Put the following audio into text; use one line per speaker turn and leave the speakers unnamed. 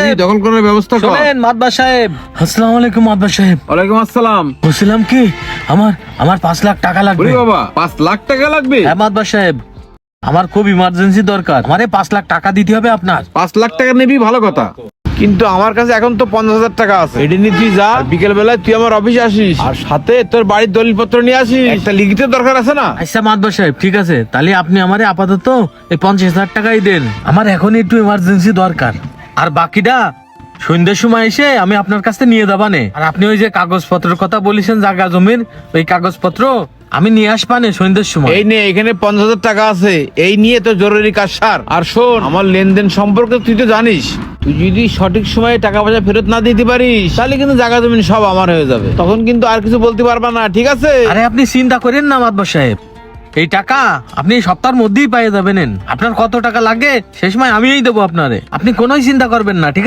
তুই দখল করার ব্যবস্থা কর।
শোনেন মাতবার সাহেব। আসসালামু আলাইকুম মাতবার সাহেব।
ওয়ালাইকুম আসসালাম।
বলছিলাম কি আমার 5 লাখ টাকা লাগবে।
ওরে বাবা, 5 লাখ টাকা লাগবে?
হ্যাঁ মাতবার সাহেব, আমার খুব ইমার্জেন্সি দরকার। আমারে 5 লাখ টাকা দিতে হবে আপনার।
5 লাখ টাকা নিবি, ভালো কথা, কিন্তু আমার কাছে এখন তো 50,000 টাকা আছে। এটা নিয়ে তুই যা, বিকেল বেলায় তুই আমার অফিসে আসিস, আর সাথে তোর বাড়ির দলিলপত্র নিয়ে আসিস। একটা লিখিতের দরকার আছে না?
আচ্ছা মাতবার সাহেব, ঠিক আছে, তাহলে আপনি আমারে আপাতত এই 50,000 টাকাই দেন। আমার এখন একটু ইমার্জেন্সি দরকার, আর বাকিটা সন্ধ্যের সময় এসে আমি আপনার কাছে নিয়ে যাবানে। আর আপনি ওই যে কাগজপত্রের কথা বলেছেন জায়গা জমির, ওই কাগজপত্র আমি নিয়ে আসবানে সন্ধ্যের সময়।
এই নে, এখানে 50,000 টাকা আছে, এই নিয়ে তো জরুরি কাজ সার। আর শোন, আমার লেনদেন সম্পর্কে তুই তো জানিস, তুই যদি সঠিক সময়ে টাকা পয়সা ফেরত না দিতে পারিস, তাহলে কিন্তু জায়গা জমিন সব আমার হয়ে যাবে। তখন কিন্তু আর কিছু বলতে পারবা না, ঠিক আছে?
আরে আপনি চিন্তা করেন না মাতবার সাহেব, এই টাকা আপনি সপ্তাহের মধ্যেই পেয়ে যাবেন। আপনার কত টাকা লাগে সেই সময় আমিই দেবো আপনারে, আপনি কোনোই চিন্তা করবেন না, ঠিক আছে?